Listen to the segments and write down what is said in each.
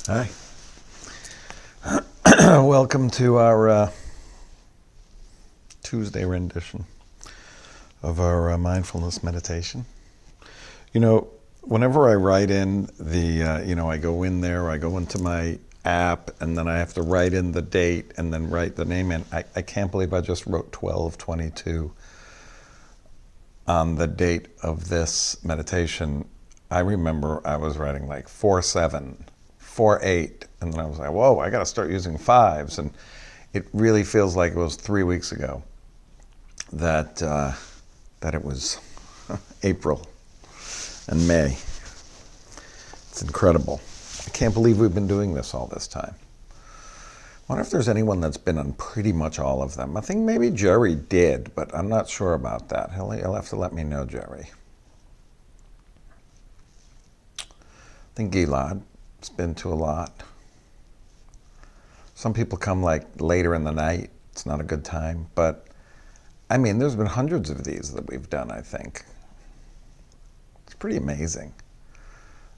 Hi. Welcome to our Tuesday rendition of our mindfulness meditation. You know, whenever I write in the, I go in there, I go into my app, and then I have to write in the date and then write the name in. I can't believe I just wrote 12/22 on the date of this meditation. I remember I was writing like 4/7, 4/8, and then I was like, whoa, I got to start using fives. And it really feels like it was 3 weeks ago that it was April and May. It's incredible. I can't believe we've been doing this all this time. I wonder if there's anyone that's been on pretty much all of them. I think maybe Jerry did, but I'm not sure about that. He'll have to let me know, Jerry. I think Gilad's been to a lot. Some people come like later in the night. It's not a good time. But, I mean, there's been hundreds of these that we've done, I think. It's pretty amazing.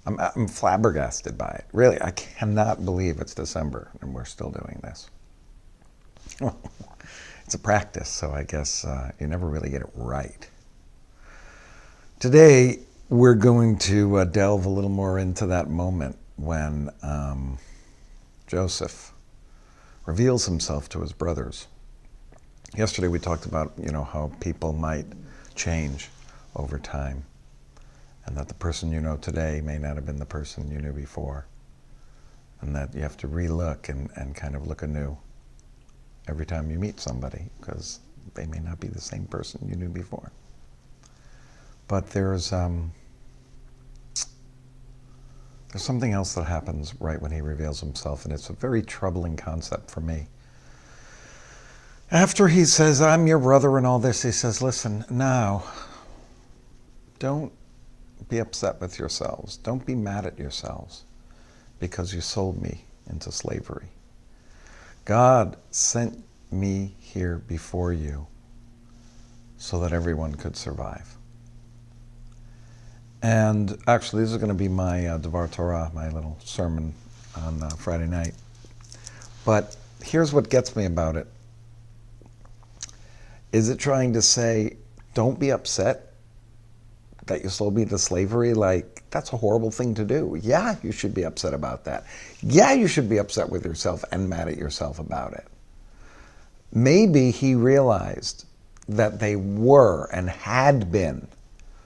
I'm flabbergasted by it. Really, I cannot believe it's December and we're still doing this. It's a practice, so I guess you never really get it right. Today, we're going to delve a little more into that moment when Joseph reveals himself to his brothers. Yesterday we talked about, how people might change over time, and that the person you know today may not have been the person you knew before, and that you have to re-look and kind of look anew every time you meet somebody, because they may not be the same person you knew before. But there's something else that happens right when he reveals himself, and it's a very troubling concept for me. After he says, I'm your brother and all this, he says, listen, now, don't be upset with yourselves. Don't be mad at yourselves because you sold me into slavery. God sent me here before you so that everyone could survive. And actually, this is going to be my Devar Torah, my little sermon on Friday night. But here's what gets me about it. Is it trying to say, don't be upset that you sold me to slavery? Like, that's a horrible thing to do. Yeah, you should be upset about that. Yeah, you should be upset with yourself and mad at yourself about it. Maybe he realized that they were and had been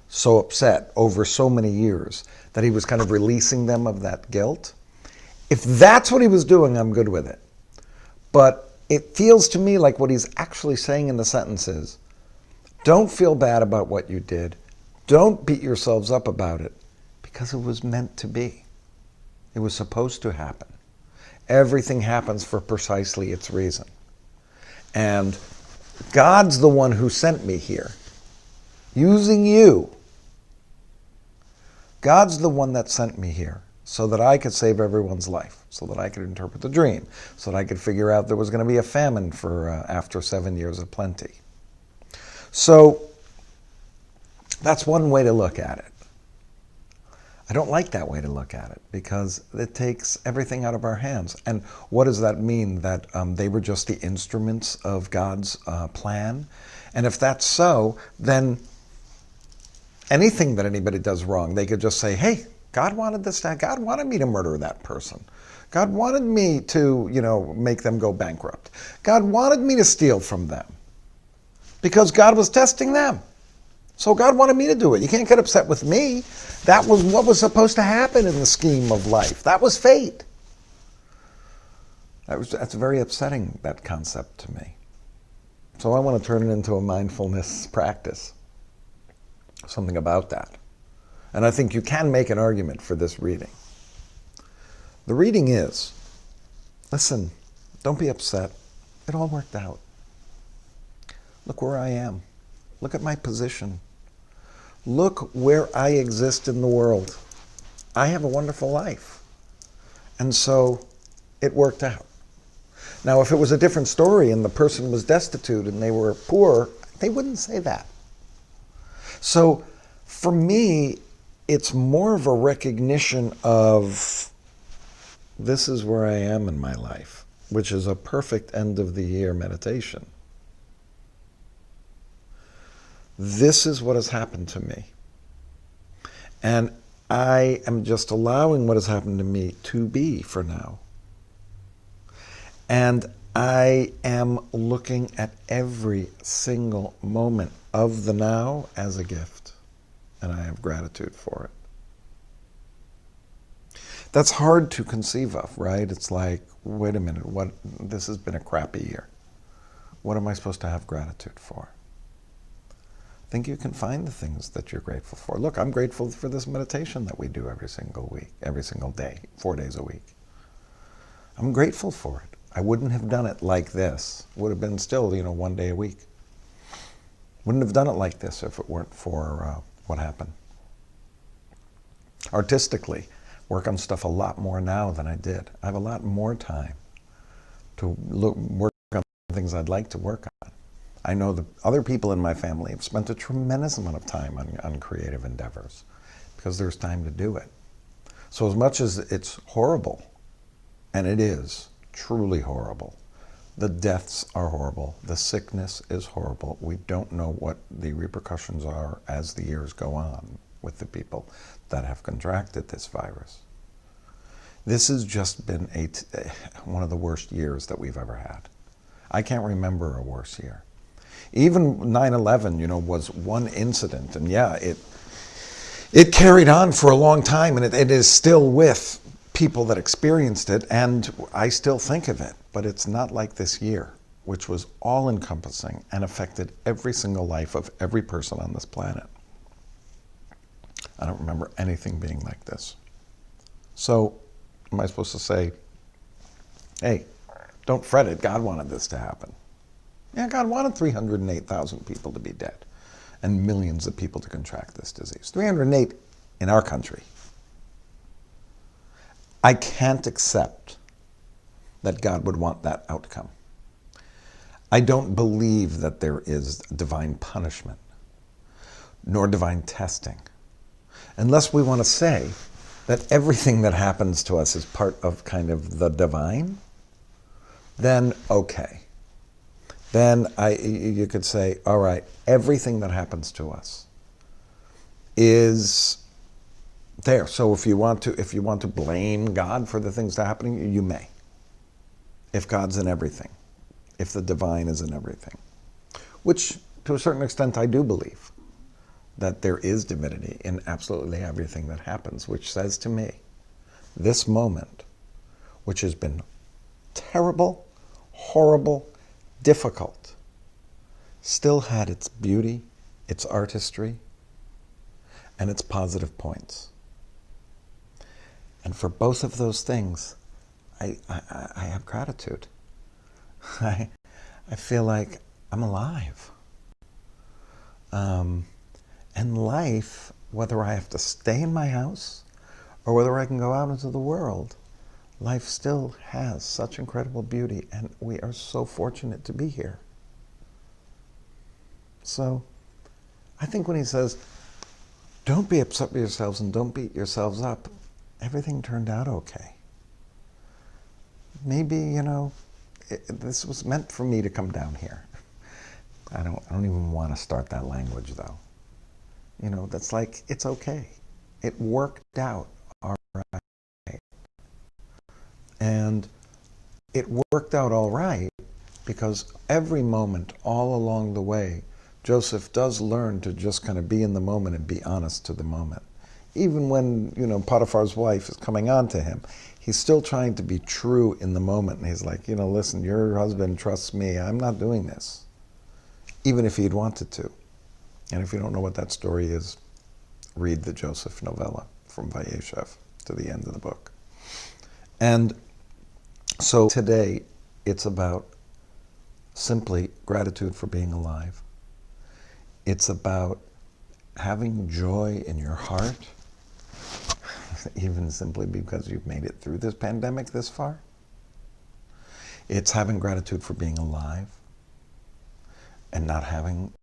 so upset over so many years that he was kind of releasing them of that guilt. If that's what he was doing, I'm good with it. But it feels to me like what he's actually saying in the sentence is, don't feel bad about what you did. Don't beat yourselves up about it, because it was meant to be. It was supposed to happen. Everything happens for precisely its reason. And God's the one who sent me here, using you. God's the one that sent me here so that I could save everyone's life, so that I could interpret the dream, so that I could figure out there was going to be a famine for after 7 years of plenty. So that's one way to look at it. I don't like that way to look at it because it takes everything out of our hands. And what does that mean? That they were just the instruments of God's plan? And if that's so, then anything that anybody does wrong, they could just say, hey, God wanted this, God wanted me to murder that person. God wanted me to, make them go bankrupt. God wanted me to steal from them because God was testing them. So God wanted me to do it. You can't get upset with me. That was what was supposed to happen in the scheme of life. That was fate. That's very upsetting, that concept to me. So I want to turn it into a mindfulness practice. Something about that. And I think you can make an argument for this reading. The reading is, listen, don't be upset. It all worked out. Look where I am. Look at my position. Look where I exist in the world. I have a wonderful life. And so it worked out. Now, if it was a different story and the person was destitute and they were poor, they wouldn't say that. So for me, it's more of a recognition of this is where I am in my life, which is a perfect end of the year meditation. This is what has happened to me. And I am just allowing what has happened to me to be for now. And I am looking at every single moment of the now as a gift. And I have gratitude for it. That's hard to conceive of, right? It's like, wait a minute, this has been a crappy year. What am I supposed to have gratitude for? I think you can find the things that you're grateful for. Look, I'm grateful for this meditation that we do every single week, every single day, 4 days a week. I'm grateful for it. I wouldn't have done it like this. Would have been still, 1 day a week. Wouldn't have done it like this if it weren't for what happened. Artistically, work on stuff a lot more now than I did. I have a lot more time to work on things I'd like to work on. I know the other people in my family have spent a tremendous amount of time on creative endeavors because there's time to do it. So as much as it's horrible, and it is truly horrible, the deaths are horrible, the sickness is horrible, we don't know what the repercussions are as the years go on with the people that have contracted this virus. This has just been one of the worst years that we've ever had. I can't remember a worse year. Even 9/11, was one incident, and yeah, it carried on for a long time, and it is still with people that experienced it, and I still think of it, but it's not like this year, which was all-encompassing and affected every single life of every person on this planet. I don't remember anything being like this. So, am I supposed to say, hey, don't fret it, God wanted this to happen? Yeah, God wanted 308,000 people to be dead and millions of people to contract this disease. 308 in our country. I can't accept that God would want that outcome. I don't believe that there is divine punishment, nor divine testing. Unless we want to say that everything that happens to us is part of kind of the divine, then okay. Then you could say, all right, everything that happens to us is there. So if you want to blame God for the things that are happening, you may. If God's in everything, if the divine is in everything, which to a certain extent I do believe that there is divinity in absolutely everything that happens, which says to me, this moment, which has been terrible, horrible, difficult, still had its beauty, its artistry, and its positive points. And for both of those things, I have gratitude. I feel like I'm alive. And life, whether I have to stay in my house or whether I can go out into the world, life still has such incredible beauty, and we are so fortunate to be here. So I think when he says, don't be upset with yourselves and don't beat yourselves up, everything turned out okay. Maybe, this was meant for me to come down here. I don't even want to start that language, though. That's like, it's okay. It worked out all right. And it worked out all right because every moment all along the way, Joseph does learn to just kind of be in the moment and be honest to the moment. Even when, Potiphar's wife is coming on to him, he's still trying to be true in the moment. And he's like, listen, your husband trusts me. I'm not doing this. Even if he'd wanted to. And if you don't know what that story is, read the Joseph novella from Vayeshev to the end of the book. And so today, it's about simply gratitude for being alive. It's about having joy in your heart, even simply because you've made it through this pandemic this far. It's having gratitude for being alive and not having.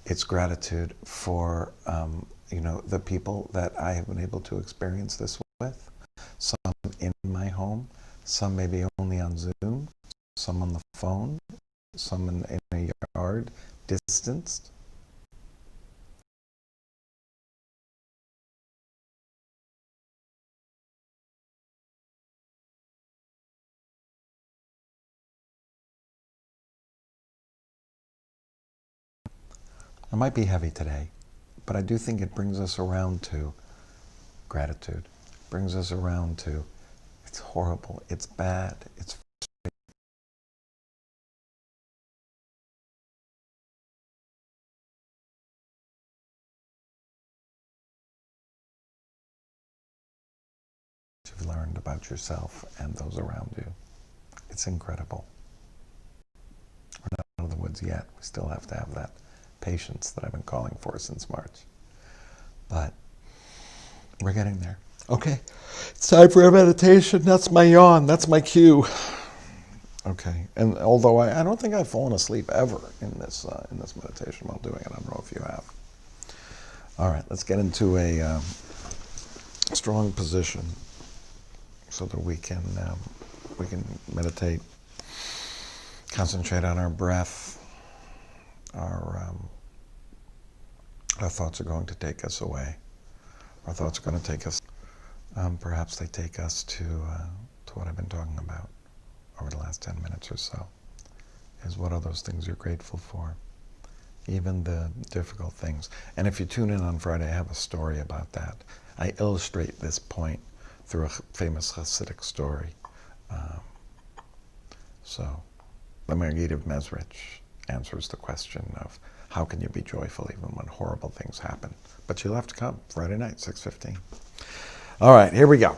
It's gratitude for the people that I have been able to experience this with. Some in my home, Some maybe only on Zoom, some on the phone, some in a yard, distanced. It might be heavy today, but I do think it brings us around to gratitude. Brings us around to it's horrible, it's bad, it's you've learned about yourself and those around you. It's incredible. We're not out of the woods yet. We still have to have that patience that I've been calling for since March. But we're getting there. Okay, it's time for a meditation. That's my yawn. That's my cue. Okay, and although I don't think I've fallen asleep ever in this meditation while doing it. I don't know if you have. All right, let's get into a strong position so that we can meditate, concentrate on our breath. Our thoughts are going to take us away. Our thoughts are going to take us. Perhaps they take us to what I've been talking about over the last 10 minutes or so. Is what are those things you're grateful for? Even the difficult things. And if you tune in on Friday, I have a story about that. I illustrate this point through a famous Hasidic story. So, the Maggid of Mezrich answers the question of how can you be joyful even when horrible things happen? But you'll have to come Friday night, 6:15. All right, here we go.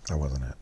That wasn't it.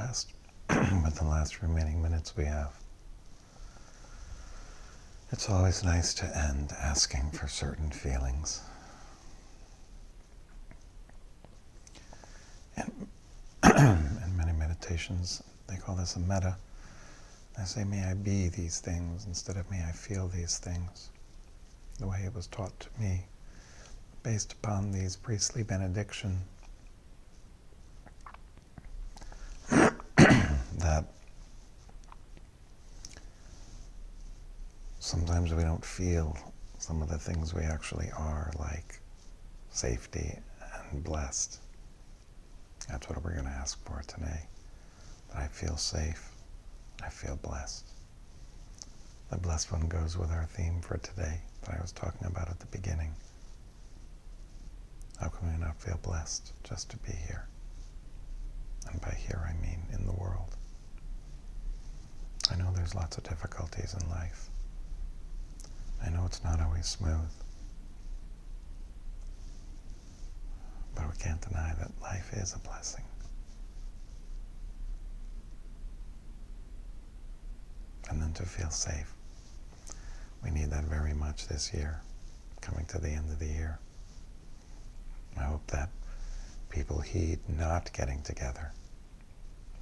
with the last remaining minutes we have. It's always nice to end asking for certain feelings. In many meditations, they call this a metta. They say, may I be these things instead of may I feel these things. The way it was taught to me, based upon these priestly benediction, that sometimes we don't feel some of the things we actually are, like safety and blessed. That's what we're going to ask for today. That I feel safe, I feel blessed. The blessed one goes with our theme for today that I was talking about at the beginning. How can we not feel blessed just to be here? And by here I mean in the world. I know there's lots of difficulties in life. I know it's not always smooth. But we can't deny that life is a blessing. And then to feel safe. We need that very much this year, coming to the end of the year. I hope that people heed not getting together.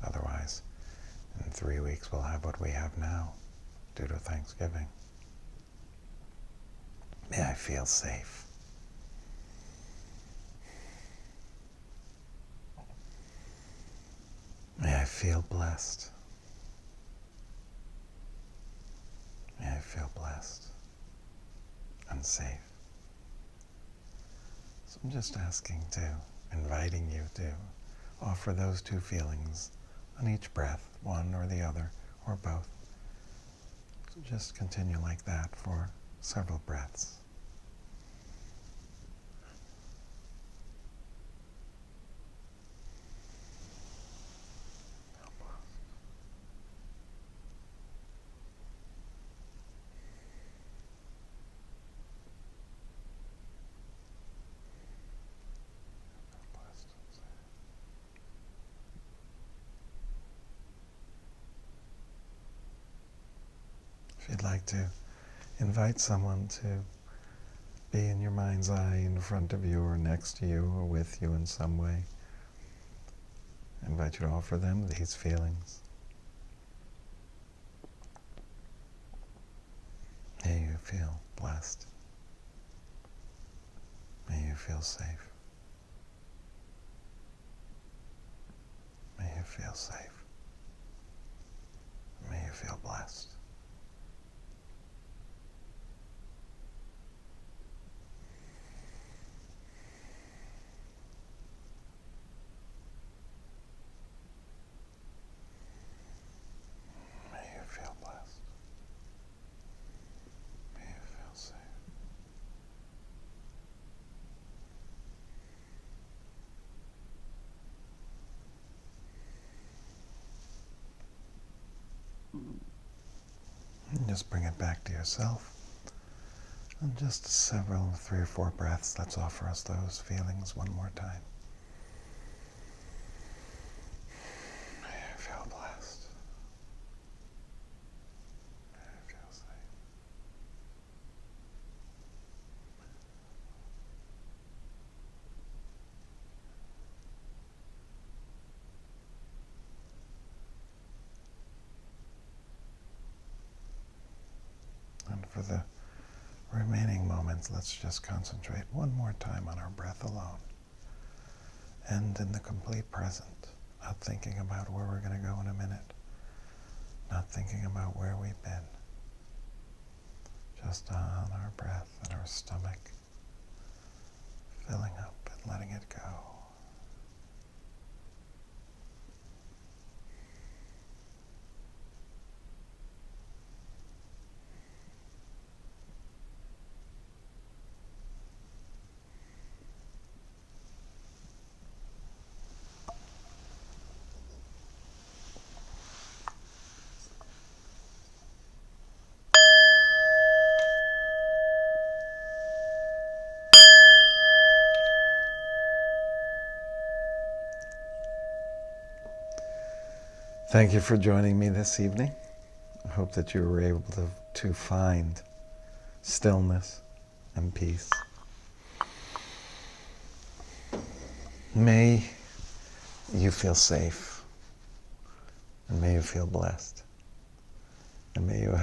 Otherwise, in 3 weeks we'll have what we have now due to Thanksgiving. May I feel safe. May I feel blessed. May I feel blessed and safe. So I'm just inviting you to offer those two feelings on each breath, one or the other, or both. So just continue like that for several breaths. If you'd like to invite someone to be in your mind's eye in front of you or next to you or with you in some way, I invite you to offer them these feelings. May you feel blessed. May you feel safe. May you feel safe. May you feel blessed. May you feel blessed. May you feel safe. And just bring it back to yourself. And just 3 or 4 breaths, let's offer us those feelings one more time. May I feel blessed. May I feel safe. And for the remaining moments, let's just concentrate one more time on our breath alone. And in the complete present, not thinking about where we're going to go in a minute, not thinking about where we've been, just on our breath and our stomach, filling up and letting it go. Thank you for joining me this evening. I hope that you were able to find stillness and peace. May you feel safe, and may you feel blessed, and may you have